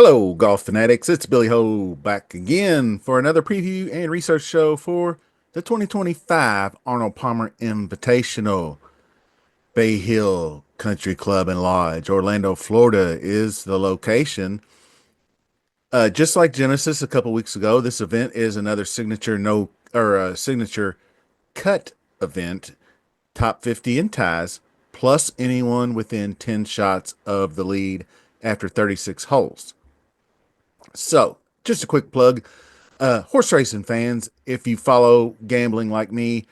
Hello, golf fanatics. It's Billy Ho back again for another preview and research show for the 2025 Arnold Palmer Invitational. Bay Hill Country Club and Lodge, Orlando, Florida is the location. Just like Genesis a couple weeks ago, this event is another signature no or signature cut event, top 50 in ties, plus anyone within 10 shots of the lead after 36 holes. So, just a quick plug. Horse racing fans, if you follow gambling like me,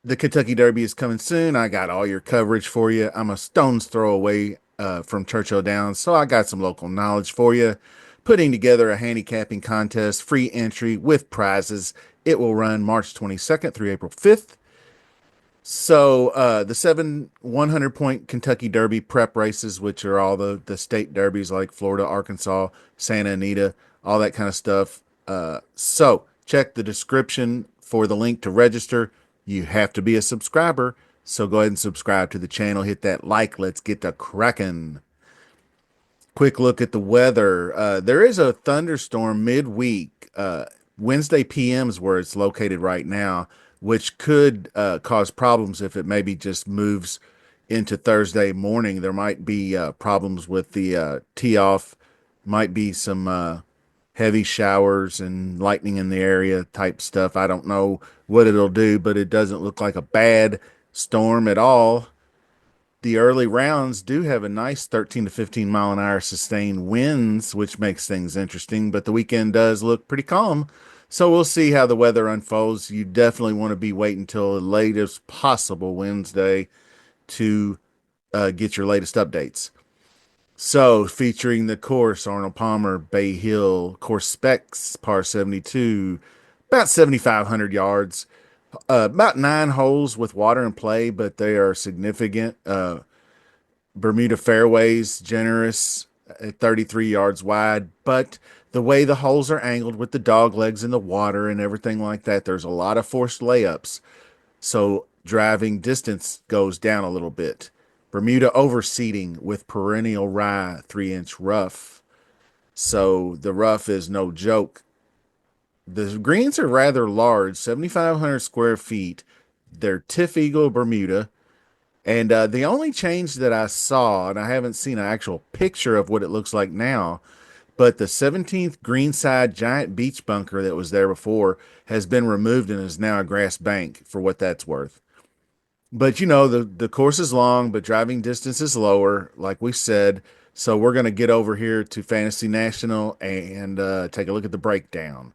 the Kentucky Derby is coming soon. I got all your coverage for you. I'm a stone's throw away from Churchill Downs, so I got some local knowledge for you. Putting together a handicapping contest, free entry with prizes. It will run March 22nd through April 5th. So the 100 point Kentucky Derby prep races, which are all the state derbies like Florida, Arkansas, Santa Anita, all that kind of stuff. So check the description for the link to register. You have to be a subscriber, so go ahead and subscribe to the channel. Hit that like. Let's get to cracking. Quick look at the weather. There is a thunderstorm midweek. Wednesday PM is where it's located right now, which could cause problems if it maybe just moves into Thursday morning. There might be problems with the tee off, might be some heavy showers and lightning in the area type stuff. I don't know what it'll do, but it doesn't look like a bad storm at all. The early rounds do have a nice 13 to 15 mile an hour sustained winds, which makes things interesting, but the weekend does look pretty calm. So we'll see how the weather unfolds. You definitely want to be waiting until the latest possible Wednesday to get your latest updates. So featuring the course, Arnold Palmer, Bay Hill, course specs, par 72, about 7,500 yards. About 9 holes with water in play, but they are significant. Bermuda fairways, generous at 33 yards wide, but the way the holes are angled with the dog legs in the water and everything like that, there's a lot of forced layups. So driving distance goes down a little bit. Bermuda overseeding with perennial rye 3-inch rough. So the rough is no joke. The greens are rather large, 7,500 square feet. They're Tiff Eagle Bermuda. And the only change that I saw, and I haven't seen an actual picture of what it looks like now, but the 17th greenside giant beach bunker that was there before has been removed and is now a grass bank for what that's worth. But the course is long, but driving distance is lower, like we said. So we're going to get over here to Fantasy National and take a look at the breakdown.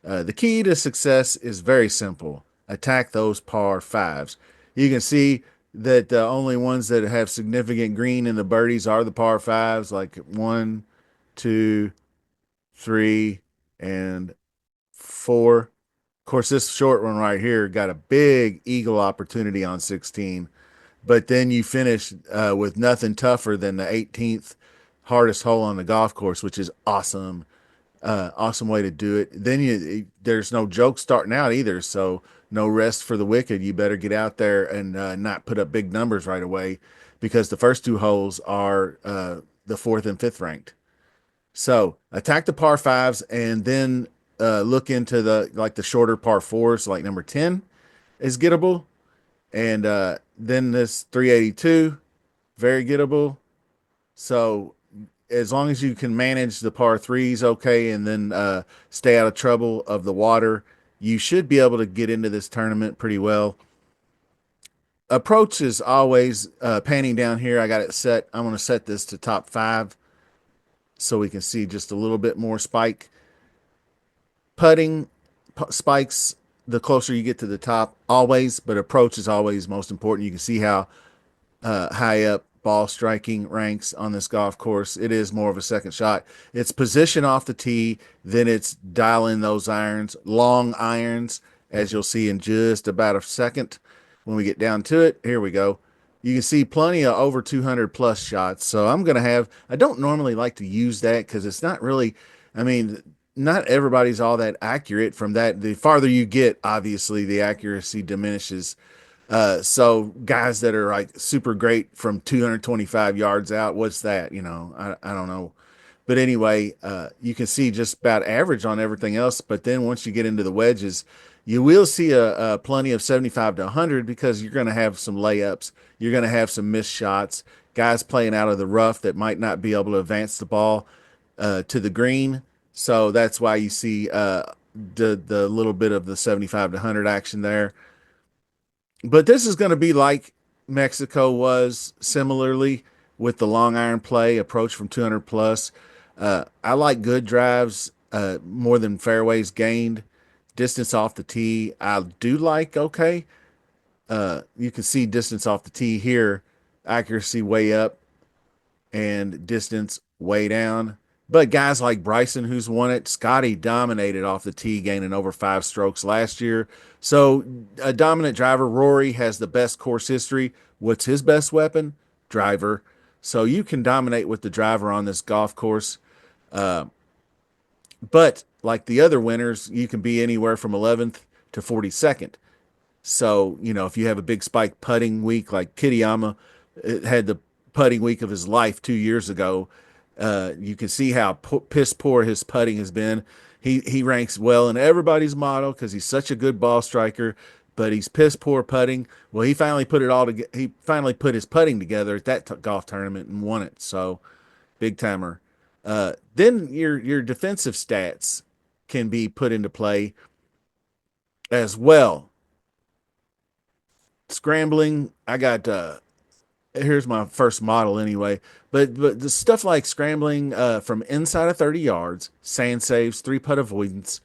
The key to success is very simple. Attack those par fives. You can see that the only ones that have significant green in the birdies are the par fives, like 1, 2, 3, and 4. Of course, this short one right here got a big eagle opportunity on 16, but then you finish with nothing tougher than the 18th hardest hole on the golf course, which is awesome. Awesome way to do it. Then there's no joke starting out either, so no rest for the wicked. You better get out there and not put up big numbers right away, because the first 2 holes are the fourth and fifth ranked. So attack the par fives and then look into the shorter par fours, like number 10 is gettable, and then this 382 very gettable. So as long as you can manage the par threes okay, and then stay out of trouble of the water, you should be able to get into this tournament pretty well. Approach is always panning down here. I got it set. I'm going to set this to top 5 so we can see just a little bit more spike. Putting spikes the closer you get to the top always, but approach is always most important. You can see how high up ball striking ranks on this golf course. It is more of a second shot. It's position off the tee, then it's dial in those irons, long irons, as you'll see in just about a second when we get down to it. Here we go. You can see plenty of over 200 plus shots. So I don't normally like to use that because it's not really, not everybody's all that accurate from that. The farther you get, obviously, the accuracy diminishes. So guys that are like super great from 225 yards out, what's that? I don't know. But anyway, you can see just about average on everything else. But then once you get into the wedges, you will see a plenty of 75 to 100 because you're going to have some layups. You're going to have some missed shots, guys playing out of the rough that might not be able to advance the ball to the green. So that's why you see the little bit of the 75 to 100 action there. But this is going to be like Mexico was similarly with the long iron play approach from 200 plus. I like good drives more than fairways gained. Distance off the tee, I do like okay. You can see distance off the tee here, accuracy way up and distance way down. But guys like Bryson, who's won it, Scotty dominated off the tee, gaining over 5 strokes last year. So a dominant driver. Rory has the best course history. What's his best weapon? Driver. So you can dominate with the driver on this golf course. Uh, but like the other winners, you can be anywhere from 11th to 42nd. So, if you have a big spike putting week like Kitayama had the putting week of his life 2 years ago, you can see how piss poor his putting has been. He ranks well in everybody's model because he's such a good ball striker, but he's piss poor putting. Well, he finally put it all together. He finally put his putting together at that golf tournament and won it. So big timer. Then your defensive stats can be put into play as well. Scrambling, I got here's my first model anyway. But the stuff like scrambling from inside of 30 yards, sand saves, three putt avoidance,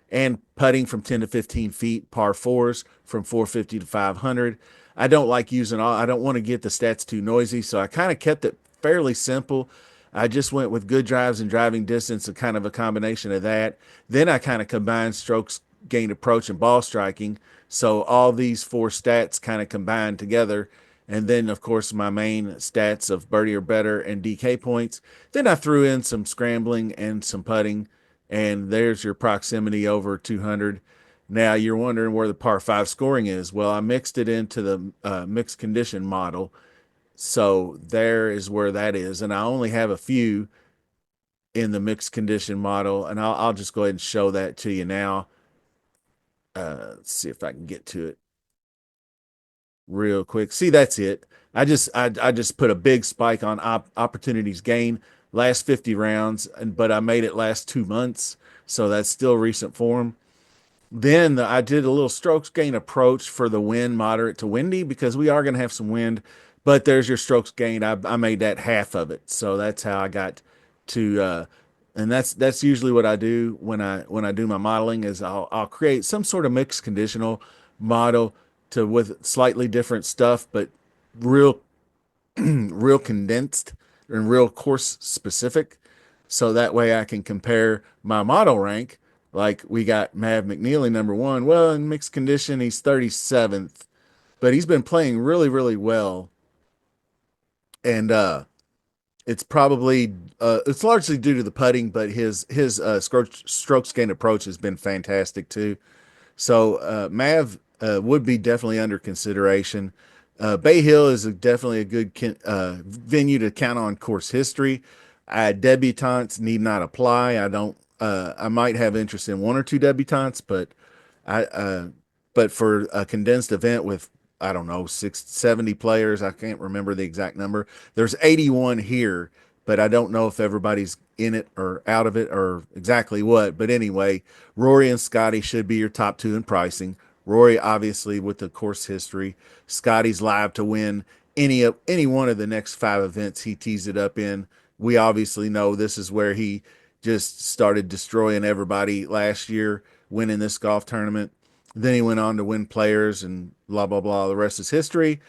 and putting from 10 to 15 feet, par fours from 450 to 500. I don't like using all. I don't want to get the stats too noisy, so I kind of kept it fairly simple. I just went with good drives and driving distance, and kind of a combination of that. Then I kind of combined strokes gained approach and ball striking. So all these four stats kind of combined together. And then, of course, my main stats of birdie or better and DK points. Then I threw in some scrambling and some putting. And there's your proximity over 200. Now you're wondering where the par 5 scoring is. Well, I mixed it into the mixed condition model. So there is where that is. And I only have a few in the mixed condition model. And I'll just go ahead and show that to you now. Let's see if I can get to it real quick. See, that's it. I just put a big spike on opportunities gain last 50 rounds, but I made it last 2 months, so that's still recent form. Then I did a little strokes gain approach for the wind, moderate to windy, because we are going to have some wind. But there's your strokes gained. I made that half of it, so that's how I got to. And that's usually what I do when I do my modeling is I'll create some sort of mixed conditional model to with slightly different stuff, but real real condensed and real course specific. So that way I can compare my model rank. Like we got Mav McNeely number one. Well, in mixed condition, he's 37th, but he's been playing really, really well. And it's probably it's largely due to the putting, but his strokes gained approach has been fantastic too. So Mav would be definitely under consideration. Bay Hill is definitely a good venue to count on course history. Debutantes need not apply. I don't. I might have interest in one or two debutantes, but I. But for a condensed event with I don't know 670 players, I can't remember the exact number. There's 81 here, but I don't know if everybody's in it or out of it or exactly what. But anyway, Rory and Scotty should be your top two in pricing. Rory, obviously, with the course history. Scotty's live to win any one of the next 5 events he tees it up in. We obviously know this is where he just started destroying everybody last year, winning this golf tournament. Then he went on to win players and blah, blah, blah. The rest is history.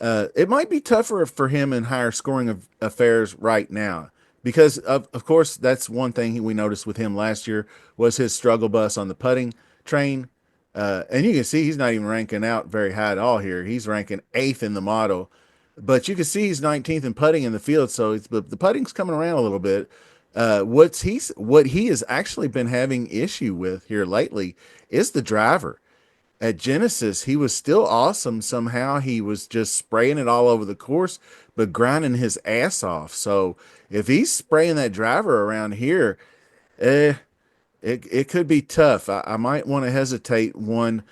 It might be tougher for him in higher scoring affairs right now because, of course, that's one thing we noticed with him last year was his struggle bus on the putting train. And you can see he's not even ranking out very high at all here. He's ranking 8th in the model, but you can see he's 19th in putting in the field. So the putting's coming around a little bit. What he has actually been having issue with here lately is the driver. at Genesis, he was still awesome. Somehow he was just spraying it all over the course, but grinding his ass off. So if he's spraying that driver around here, eh, it could be tough. I might want to hesitate and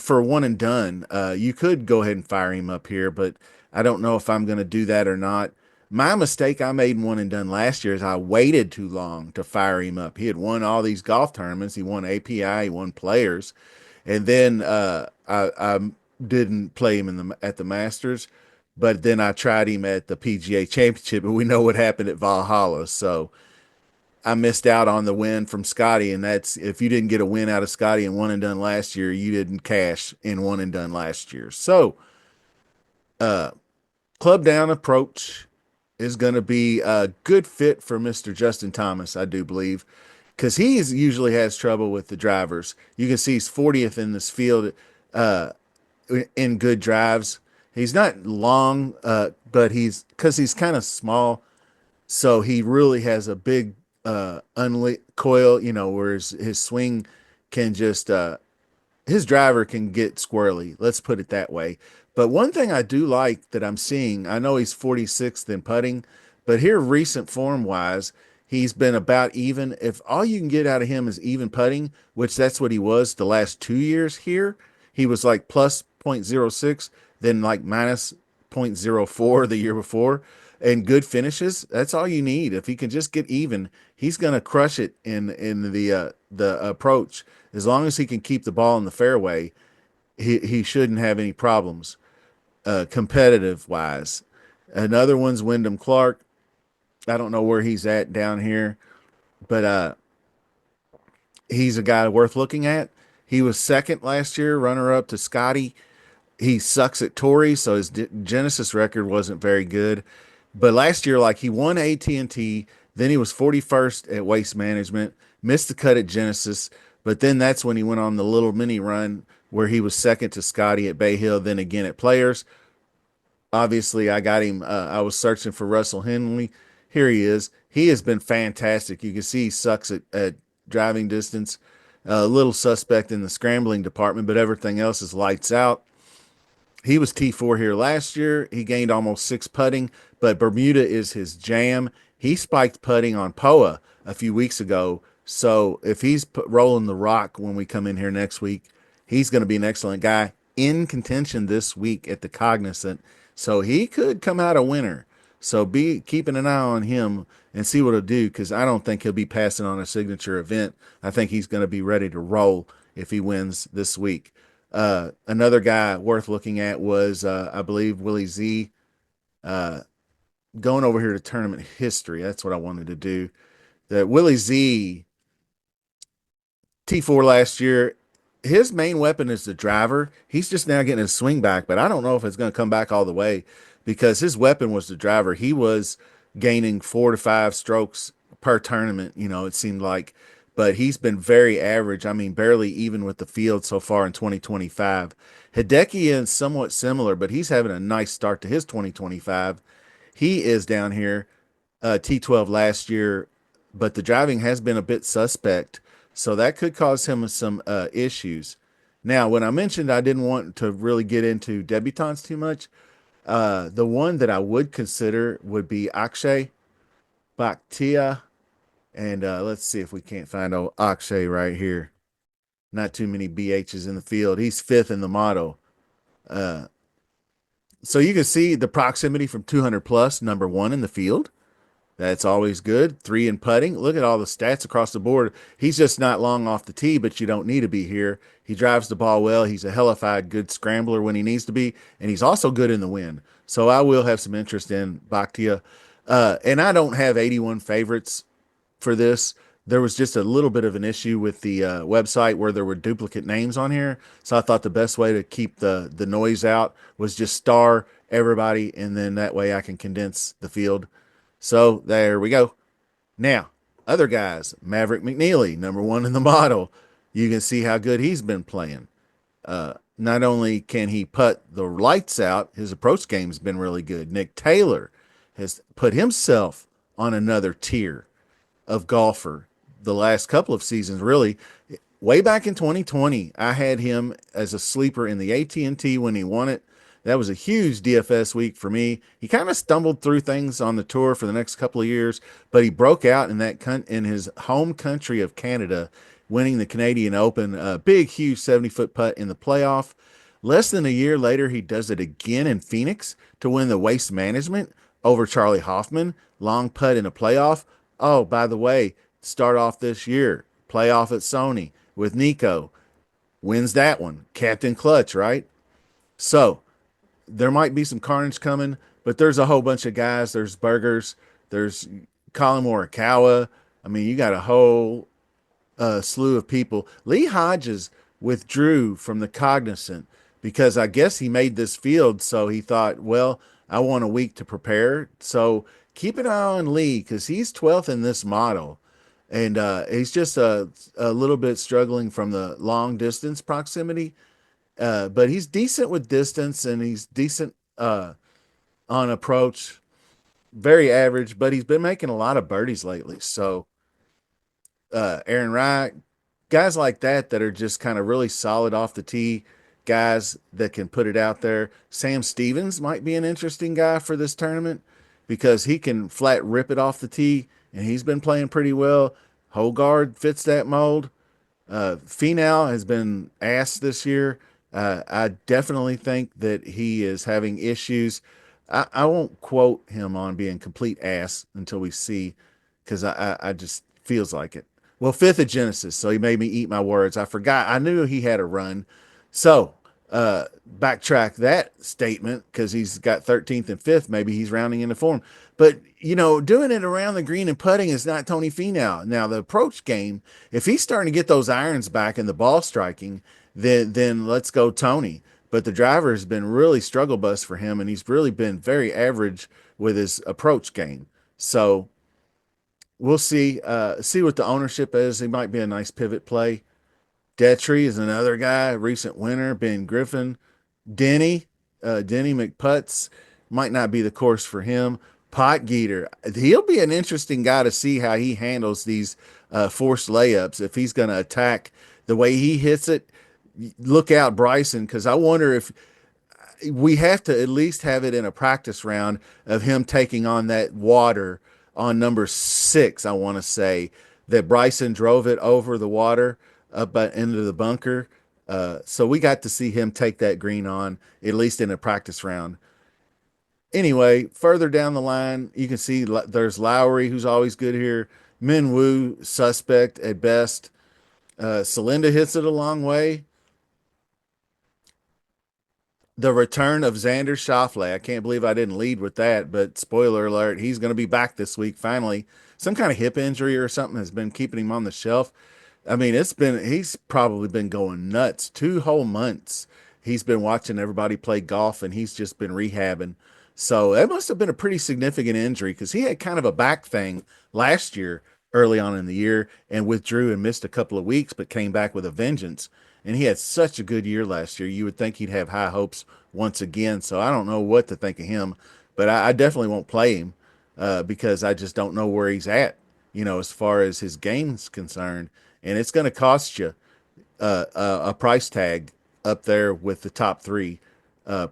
for one and done. You could go ahead and fire him up here, but I don't know if I'm going to do that or not. My mistake I made in one and done last year is I waited too long to fire him up. He had won all these golf tournaments. He won API, he won Players, and then I didn't play him at the Masters, but then I tried him at the PGA Championship, and we know what happened at Valhalla. So I missed out on the win from Scotty, and that's if you didn't get a win out of Scotty in one and done last year, you didn't cash in one and done last year. So, uh, club down approach is going to be a good fit for Mr. Justin Thomas, I do believe, because he usually has trouble with the drivers. You can see he's 40th in this field uh, in good drives. He's not long, but he's kind of small, so he really has a big coil, where his swing can just his driver can get squirrely. Let's put it that way. But one thing I do like that I'm seeing, I know he's 46th in putting, but here recent form wise, he's been about even. If all you can get out of him is even putting, which that's what he was the last 2 years here, he was like plus zero point zero 0.06, then like minus zero point zero 0.04 the year before, and good finishes. That's all you need. If he can just get even, he's going to crush it in the approach. As long as he can keep the ball in the fairway, he shouldn't have any problems competitive wise. Another one's Wyndham Clark. I don't know where he's at down here, but he's a guy worth looking at. He was second last year, runner up to Scotty. He sucks at Tory, so his Genesis record wasn't very good. But last year, like he won AT&T, then he was 41st at Waste Management, missed the cut at Genesis, but then that's when he went on the little mini run where he was second to Scotty at Bay Hill, then again at Players. Obviously, I got him. I was searching for Russell Henley. Here he is. He has been fantastic. You can see he sucks at driving distance. A little suspect in the scrambling department, but everything else is lights out. He was T4 here last year. He gained almost six putting, but Bermuda is his jam. He spiked putting on POA a few weeks ago. So if he's rolling the rock when we come in here next week, he's going to be an excellent guy in contention this week at the Cognizant. So he could come out a winner. So be keeping an eye on him and see what he'll do, because I don't think he'll be passing on a signature event. I think he's going to be ready to roll if he wins this week. Another guy worth looking at was, I believe, Willie Z. Going over here to tournament history. That's what I wanted to do. That Willie Z, T4 last year, his main weapon is the driver. He's just now getting his swing back, but I don't know if it's going to come back all the way because his weapon was the driver. He was gaining 4 to 5 strokes per tournament, it seemed like, but he's been very average. I mean, barely even with the field so far in 2025. Hideki is somewhat similar, but he's having a nice start to his 2025. He is down here, T12 last year, but the driving has been a bit suspect. So that could cause him some issues. Now, when I mentioned I didn't want to really get into debutantes too much, the one that I would consider would be Akshay Bhatia. And let's see if we can't find old Akshay right here. Not too many BHs in the field. He's fifth in the model. So you can see the proximity from 200 plus, number one in the field. That's always good. 3 in putting. Look at all the stats across the board. He's just not long off the tee, but you don't need to be here. He drives the ball well. He's a hellified good scrambler when he needs to be, and he's also good in the wind. So I will have some interest in Bhatia. And I don't have 81 favorites for this. There was just a little bit of an issue with the website where there were duplicate names on here. So I thought the best way to keep the noise out was just star everybody, and then that way I can condense the field. So there we go. Now, other guys, Maverick McNeely, number one in the model. You can see how good he's been playing. Not only can he put the lights out, his approach game's been really good. Nick Taylor has put himself on another tier of golfer the last couple of seasons, really. way back in 2020, I had him as a sleeper in the AT&T when he won it. That was a huge DFS week for me. He kind of stumbled through things on the tour for the next couple of years, but he broke out in in his home country of Canada, winning the Canadian Open, a big, huge 70-foot putt in the playoff. Less than a year later, he does it again in Phoenix to win the Waste Management over Charlie Hoffman, long putt in a playoff. Oh, by the way, start off this year, playoff at Sony with Nico, wins that one. Captain Clutch, right? So there might be some carnage coming, but there's a whole bunch of guys. There's Burgers, there's Colin Morikawa. I mean, you got a whole slew of people. Lee Hodges withdrew from the Cognizant because I guess he made this field, so he thought, well, I want a week to prepare. So keep an eye on Lee because he's 12th in this model. And he's just a little bit struggling from the long distance proximity, but he's decent with distance and he's decent on approach, very average, but he's been making a lot of birdies lately. So Aaron Wright, guys like that are just kind of really solid off the tee, guys that can put it out there. Sam Stevens might be an interesting guy for this tournament because he can flat rip it off the tee, and he's been playing pretty well. Hogard fits that mold. Finau has been ass this year. I definitely think that he is having issues. I won't quote him on being complete ass until we see, because I just feels like it. Well, fifth at Genesis, so he made me eat my words. I forgot. I knew he had a run. So backtrack that statement because he's got 13th and fifth. Maybe he's rounding into form. But, doing it around the green and putting is not Tony Finau. Now, the approach game, if he's starting to get those irons back and the ball striking, then let's go Tony. But the driver has been really struggle bus for him, and he's really been very average with his approach game. So we'll see what the ownership is. He might be a nice pivot play. Detry is another guy, recent winner. Ben Griffin, Denny McPutts might not be the course for him. Potgieter, he'll be an interesting guy to see how he handles these forced layups. If he's going to attack the way he hits it, look out, Bryson, because I wonder if we have to at least have it in a practice round of him taking on that water on number 6. I want to say that Bryson drove it over the water up into the bunker. So we got to see him take that green on, at least in a practice round. Anyway, further down the line, you can see there's Lowry, who's always good here. Minwoo, suspect at best. Celinda hits it a long way. The return of Xander Schauffele. I can't believe I didn't lead with that, but spoiler alert, he's going to be back this week finally. Some kind of hip injury or something has been keeping him on the shelf. I mean, he's probably been going nuts 2 whole months. He's been watching everybody play golf and he's just been rehabbing. So that must have been a pretty significant injury because he had kind of a back thing last year, early on in the year, and withdrew and missed a couple of weeks, but came back with a vengeance. And he had such a good year last year. You would think he'd have high hopes once again. So I don't know what to think of him, but I definitely won't play him because I just don't know where he's at, as far as his game's concerned. And it's going to cost you a price tag up there with the top three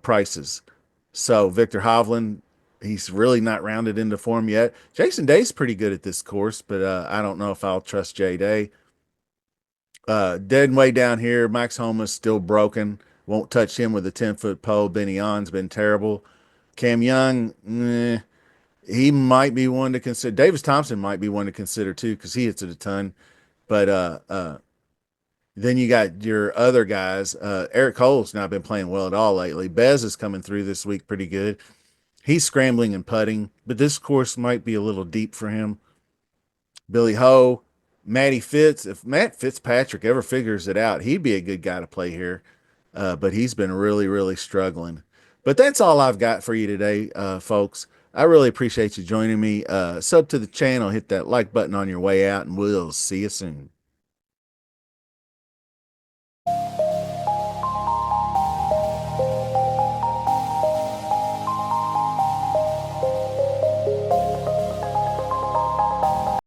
prices. So Victor Hovland, he's really not rounded into form yet. Jason Day's pretty good at this course, but I don't know if I'll trust Jay Day. Dead way down here, Max Homa's still broken. Won't touch him with a 10-foot pole. Benny On's been terrible. Cam Young, he might be one to consider. Davis Thompson might be one to consider too because he hits it a ton. But then you got your other guys. Eric Cole's not been playing well at all lately. Bez is coming through this week pretty good. He's scrambling and putting, but this course might be a little deep for him. Billy Ho, Matty Fitz. If Matt Fitzpatrick ever figures it out, he'd be a good guy to play here. But he's been really, really struggling. But that's all I've got for you today, folks. I really appreciate you joining me. Sub to the channel, hit that like button on your way out, and we'll see you soon.